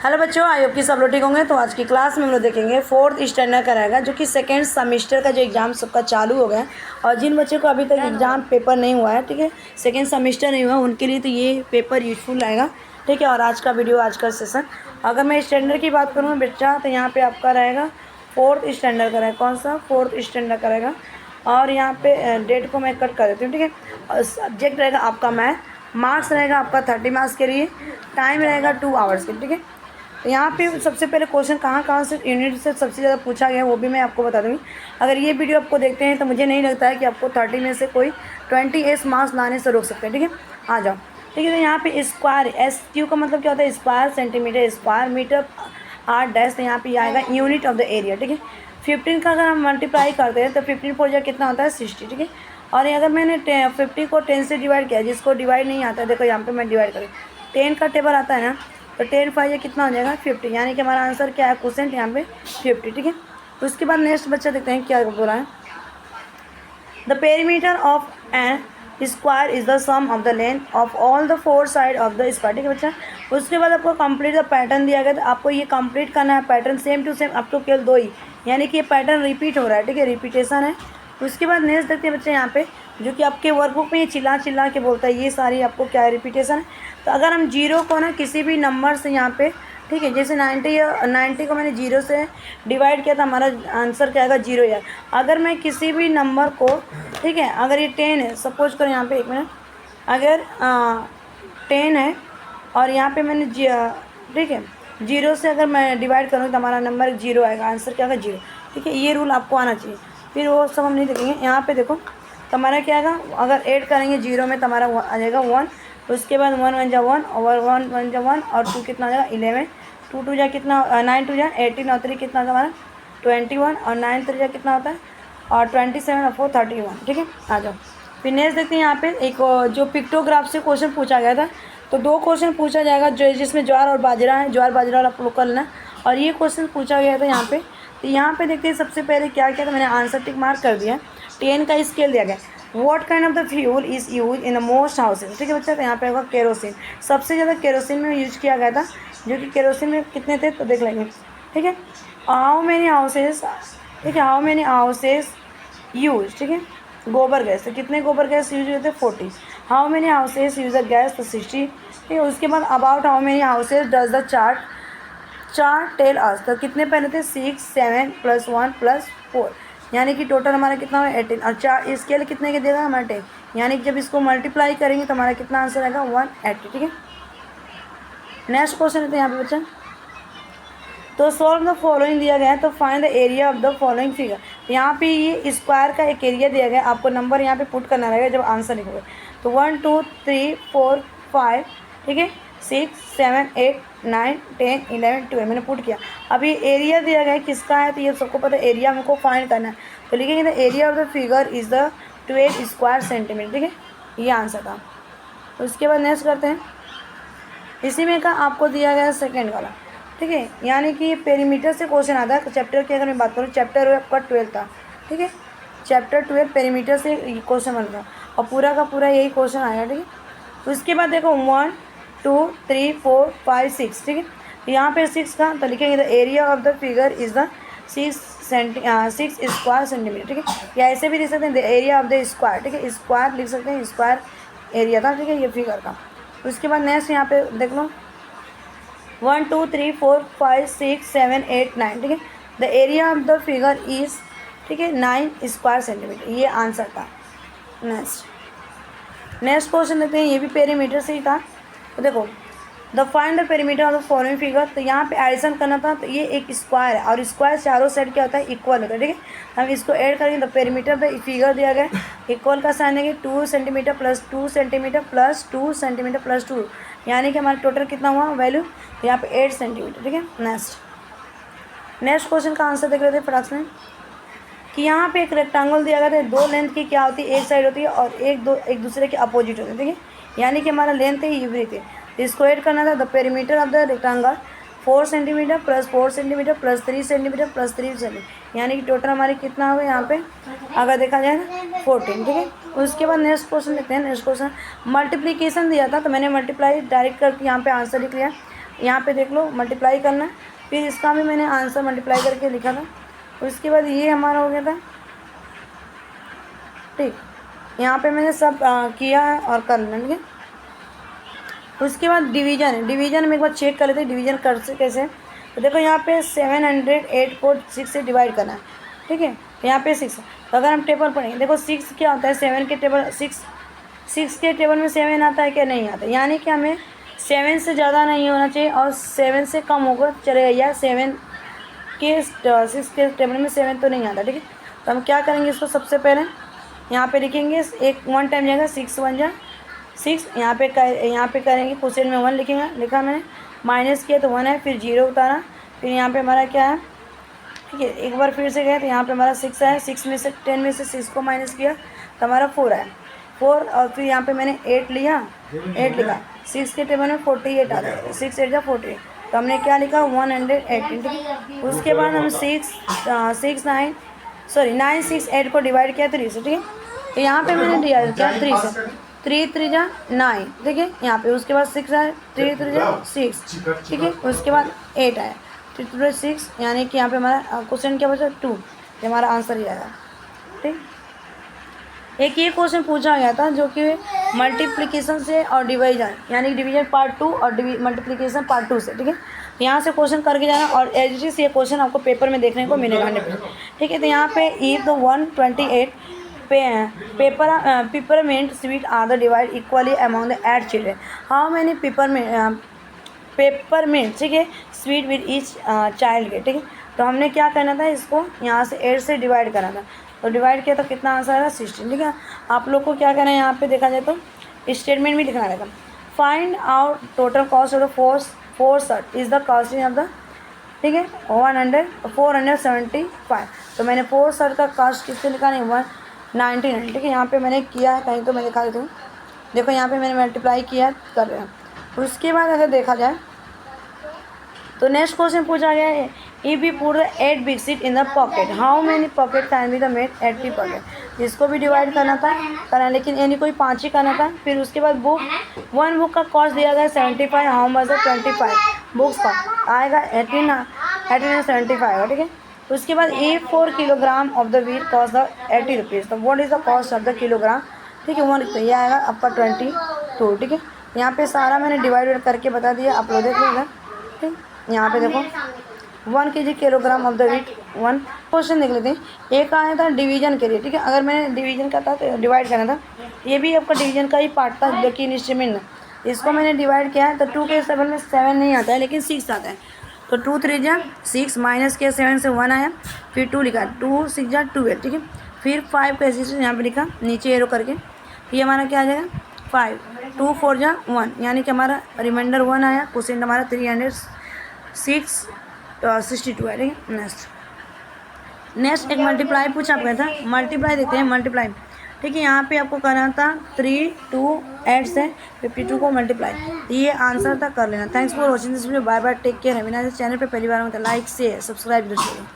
Hello बच्चों, I hope कि सब लोग ठीक होंगे। तो आज की क्लास में हम लोग देखेंगे फोर्थ स्टैंडर्ड का रहेगा, जो कि सेकेंड सेमेस्टर का जो एग्ज़ाम सबका चालू हो गया है। और जिन बच्चों को अभी तक एग्ज़ाम पेपर नहीं हुआ है, ठीक है, सेकेंड सेमेस्टर नहीं हुआ, उनके लिए तो ये पेपर यूजफुल रहेगा, ठीक है। और आज का वीडियो, आज का सेशन, अगर मैं स्टैंडर्ड की बात करूँ बच्चा, तो यहाँ पर आपका रहेगा फोर्थ स्टैंडर्ड का रहेगा। कौन सा? फोर्थ स्टैंडर्ड का रहेगा। और यहाँ पे डेट को मैं कट कर देती हूँ, ठीक है। और सब्जेक्ट रहेगा आपका मैथ, मार्क्स रहेगा आपका 30 मार्क्स के लिए, टाइम रहेगा 2 आवर्स के, ठीक है। तो यहाँ पे सबसे पहले क्वेश्चन कहाँ से यूनिट से सबसे ज़्यादा पूछा गया है वो भी मैं आपको बता दूँगी। अगर ये वीडियो आपको देखते हैं तो मुझे नहीं लगता है कि आपको 30 में से कोई 28 मार्क्स लाने से रोक सकते हैं, ठीक है। आ जाओ, ठीक है। तो यहाँ पे स्क्वायर, SQ का मतलब क्या होता है? Square, centimetre, square, metre, or dash. तो यहाँ पे आएगा यूनिट ऑफ द एरिया, ठीक है। 15 का अगर हम मल्टीप्लाई करते हैं तो 15 4 जा कितना होता है? 60, ठीक है। और अगर मैंने 50 को 10 से डिवाइड किया, जिसको डिवाइड नहीं आता है, देखो यहाँ पे मैं डिवाइड करूँ, 10 का टेबल आता है ना, तो 10 5 ये कितना हो जाएगा? 50। यानी कि हमारा आंसर क्या है? क्वेश्चन यहाँ पे 50, ठीक है। उसके बाद नेक्स्ट बच्चा देखते हैं क्या बोला है। The perimeter of an square is the sum of the length of all the 4 side of the square, ठीक है बच्चा। उसके बाद आपको कंप्लीट द पैटर्न दिया गया, तो आपको ये कंप्लीट करना है pattern same to same, up to केवल 2 ही, यानी कि ये पैटर्न रिपीट हो रहा है, ठीक है, रिपीटेशन है। उसके बाद नेक्स्ट देखते हैं बच्चे यहाँ पे, जो कि आपके वर्कबुक में ये चिल्ला चिल्ला के बोलता है, ये सारी आपको क्या है? रिपीटेशन है। तो अगर हम जीरो को ना किसी भी नंबर से यहाँ पे, ठीक है, जैसे 90 को मैंने जीरो से डिवाइड किया था, हमारा आंसर क्या आएगा? 0 यार। अगर मैं किसी भी नंबर को, ठीक है, अगर ये 10 है, सपोज करो यहाँ पे, एक मिनट, अगर 10 है और यहाँ पे मैंने ठीक है, 0 से अगर मैं डिवाइड करूँ तो हमारा नंबर 0 आएगा, आंसर क्या आएगा? 0, ठीक है। ये रूल आपको आना चाहिए, फिर वो सब हम नहीं देखेंगे। यहाँ पे देखो, तो हमारा क्या आएगा? अगर ऐड करेंगे 0 में तो हमारा आ जाएगा 1। उसके बाद 1 1 जा 1 और 1 1 जा 1 और 2 कितना आ जाएगा? 11। 2 2 जा कितना? 9 2 जा 18 और 3 कितना होता है हमारा? 21 और 9 3 जा कितना होता है? और 27 और 4 31, ठीक है। आ जाओ, फिर नेक्स्ट देखते हैं। यहाँ पे एक जो पिक्टोग्राफ से क्वेश्चन पूछा गया था, तो 2 क्वेश्चन पूछा जाएगा, जो जिसमें ज्वार और बाजरा है, ज्वार बाजरा वाला आप लोग कर लेना। और ये क्वेश्चन पूछा गया था यहाँ पे। तो यहाँ पे देखते हैं सबसे पहले क्या किया था, मैंने आंसर टिक मार्क कर दिया। 10 का स्केल दिया गया। What kind of the fuel is use in the most houses, ठीक है बच्चा। तो यहाँ पे होगा केरोसिन, सबसे ज़्यादा केरोसिन में यूज किया गया था, जो कि केरोसिन में कितने थे तो देख लेंगे, ठीक है। हाउ मेनी हाउसेज, ठीक है, हाउ मेनी हाउसेज यूज, ठीक है, गोबर गैस, तो कितने गोबर गैस यूज होते? 40। How many houses use the gas? तो 60, ठीक है। उसके बाद about how many houses does the chart tell us, तो कितने पहले थे? 6 7 + 1 + 4, यानी कि टोटल हमारा कितना हुआ? 18। और 4 स्केल कितने के देगा? हमारा 10, यानी कि जब इसको मल्टीप्लाई करेंगे तो हमारा कितना आंसर आएगा? 180, ठीक है। नेक्स्ट क्वेश्चन है तो यहाँ पे बच्चा, तो सॉल्व द फॉलोइंग दिया गया है, तो find the area of the following figure. यहाँ पे ये स्क्वायर का एक एरिया दिया गया है, आपको नंबर यहाँ पे पुट करना रहेगा जब आंसर लिखोगे। तो 1 2 3 4 5, ठीक है, 6 7 8 9 10 11 12 मैंने पुट किया। अभी एरिया दिया गया है किसका है, तो ये सबको पता है, एरिया हमको फाइंड करना है। तो लिखेंगे the area of the figure is the 12 square centimetre, ठीक है, ये आंसर था। तो उसके बाद नेक्स्ट करते हैं। इसी में का आपको दिया गया है सेकेंड वाला, ठीक है, यानी कि पेरीमीटर से क्वेश्चन आता है। चैप्टर की अगर मैं बात करूँ, चैप्टर आपका 12 था, ठीक है, चैप्टर 12 पेरीमीटर से क्वेश्चन बनता है और पूरा का पूरा यही क्वेश्चन आया, ठीक है। उसके बाद देखो 1 2 3 4 5 6, ठीक है। यहाँ पे 6 का तो लिखेंगे the area of the figure is the 6 square centimetre, ठीक है, या ऐसे भी लिख सकते हैं the area of the square, ठीक है, स्क्वायर लिख सकते हैं, स्क्वायर एरिया था, ठीक है, ये फिगर का। उसके बाद नेक्स्ट यहाँ पे देख लो 1 2 3 4 5 6 7 8 9, ठीक है, the area of the figure is, ठीक है, 9 स्क्वायर सेंटीमीटर, ये आंसर था। नेक्स्ट क्वेश्चन देखते हैं, ये भी पेरीमीटर से ही था। तो देखो the find the perimeter of the following figure, तो यहाँ पे एडिशन करना था, तो ये एक स्क्वायर है और स्क्वायर चारों साइड क्या होता है? इक्वल होता है, ठीक है। हम इसको ऐड करेंगे, द पेरीमीटर द फिगर दिया गया इक्वल का साइन देंगे 2 सेंटीमीटर + 2 सेंटीमीटर + 2 सेंटीमीटर + 2, यानी कि हमारा टोटल कितना हुआ वैल्यू? तो यहाँ पे 8 सेंटीमीटर, ठीक है। नेक्स्ट क्वेश्चन का आंसर देख रहे थे फटाक से, कि यहाँ पे एक रेक्टेंगल दिया गया था, 2 लेंथ की क्या होती है? एक साइड होती है और एक दूसरे के अपोजिट होते हैं, ठीक है, यानी कि हमारा लेंथ है ये थी, इसको ऐड करना था। The perimeter of the rectangle 4 centimetre + 4 centimetre + 3 centimetre + 3 centimetre, यानी कि टोटल हमारी कितना होगा यहाँ पे अगर देखा जाए ना 14, ठीक है। उसके बाद नेक्स्ट क्वेश्चन देखते हैं। नेक्स्ट क्वेश्चन मल्टीप्लिकेशन दिया था, तो मैंने मल्टीप्लाई डायरेक्ट करके यहाँ पे आंसर लिख लिया। यहाँ पे देख लो मल्टीप्लाई करना है, फिर इसका भी मैंने आंसर मल्टीप्लाई करके लिखा था। उसके बाद ये हमारा हो गया था, ठीक। यहाँ पे मैंने सब किया है और कर लेना, ठीक है। उसके बाद डिवीजन है, डिवीजन में एक बार चेक कर लेते हैं डिवीजन कर से कैसे। तो देखो यहाँ पे 708 को 6 से डिवाइड करना है, ठीक है। यहाँ पे 6, तो अगर हम टेबल पढ़ेंगे, देखो 6 क्या होता है, 7 के टेबल 6 के टेबल में 7 आता है क्या, नहीं आता, यानी कि हमें 7 से ज़्यादा नहीं होना चाहिए और 7 से कम होकर चलेगा, या 6 के टेबल में 7 तो नहीं आता, ठीक है। तो हम क्या करेंगे, इसको सबसे पहले यहाँ पे लिखेंगे, एक 1 टाइम जाएगा, 6 1 जा 6, यहाँ पे करेंगे, क्वेश्चन में 1 लिखेंगे, लिखा मैंने, माइनस किया तो 1 है, फिर 0 उतारा, फिर यहाँ पे हमारा क्या है, ठीक है। एक बार फिर से गए तो यहाँ पे हमारा 6 है, 6 में से 10 में से 6 को माइनस किया तो हमारा 4 है, 4, और फिर यहाँ पे मैंने 8 लिया, 8 लिखा, 6 के टेबल में 48 आता है, 6 8 जा 48, तो हमने क्या लिखा 118, ठीक है। उसके बाद हम 9 6 8 को डिवाइड किया 3 से, ठीक है। तो यहाँ पे मैंने डिवाइड किया 3 से, 3 3 जा 9, ठीक है। यहाँ पे उसके बाद 6 है, 3 3 जा 6, ठीक है। उसके बाद 8 है, 3 2 6, यानी कि यहाँ पे हमारा क्वेश्चन क्या बचा 2, ये हमारा आंसर ही आएगा, ठीक। एक ये क्वेश्चन पूछा गया था जो कि मल्टीप्लिकेशन से और डिवीजन, यानी डिवीजन पार्ट 2 और मल्टीप्लिकेशन पार्ट 2 से, ठीक है। यहाँ से क्वेश्चन करके जाना और एज इट ये क्वेश्चन आपको पेपर में देखने को मिलेगा 100%, ठीक है। तो यहाँ पे ई तो 128 peppermint sweet are the divide equally among the 8 children, how many peppermint, ठीक है, स्वीट विद ईच चाइल्ड के, ठीक है। तो हमने क्या करना था, इसको यहाँ से 8 से डिवाइड करना था, तो डिवाइड किया तो कितना आंसर आएगा 16, ठीक है। आप लोग को क्या करना है, यहाँ पे देखा जाए तो स्टेटमेंट भी लिखना रहेगा, find out total cost of the four shirt is the costing of the, ठीक है, 475। तो मैंने 4 शर्ट का कॉस्ट किससे लिखा, नहीं 199, ठीक है। यहाँ पे मैंने किया है, कहीं तो मैं दिखा देती हूँ, देखो यहाँ पे मैंने मल्टीप्लाई किया कर रहे हैं। उसके बाद अगर देखा जाए तो नेक्स्ट क्वेश्चन पूछा गया है, if we put the 8 big sheet in the pocket, how many pocket can be the made 80 pocket, इसको भी डिवाइड करना, लेकिन यानी कोई 5 ही करना था। फिर उसके बाद बुक 1 बुक का कॉस्ट दिया गया 75, हाउ मच द 25 बुक्स का आएगा 1875 आएगा, ठीक है। उसके बाद a 4 kilogram of the wheat cost the 80 rupees, तो what is the cost of the kilogram, ठीक है, 1 तो ये आएगा आपका 22, ठीक है। यहाँ पे सारा मैंने डिवाइड करके बता दिया, आप लोग देख लीजिएगा, ठीक। यहाँ पे देखो 1 kg kilogram of the wheat 1। Question देख लेते हैं, एक आया था डिवीजन के लिए, ठीक है। अगर मैंने डिवीजन का था तो डिवाइड करना था, ये भी आपका डिवीजन का ही पार्ट था, जो कि इंस्ट्रूमेंट में इसको मैंने डिवाइड किया है। तो 2 के 7 में 7 नहीं आता है, लेकिन 6 आता है, तो 2 3 जा 6, माइनस किया 7 से 1 आया, फिर 2 लिखा, 2 6 जा 12, ठीक है। फिर 5 का ऐसे यहाँ पे लिखा नीचे एरो करके, ये हमारा क्या आ जाएगा 5, 2 4 जा 1, यानी कि हमारा रिमाइंडर 1 आया, क्वेश्चन हमारा 362 है, ठीक है। नेक्स्ट एक मल्टीप्लाई पूछा गया था, मल्टीप्लाई देखते हैं, मल्टीप्लाई, ठीक है। यहाँ पे आपको करना था 3 2 8 से 52 को मल्टीप्लाई, ये आंसर था, कर लेना। Thanks for watching this video, bye bye, take care. है चैनल पे पहली बार हो तो लाइक शेयर सब्सक्राइब जरूर करें।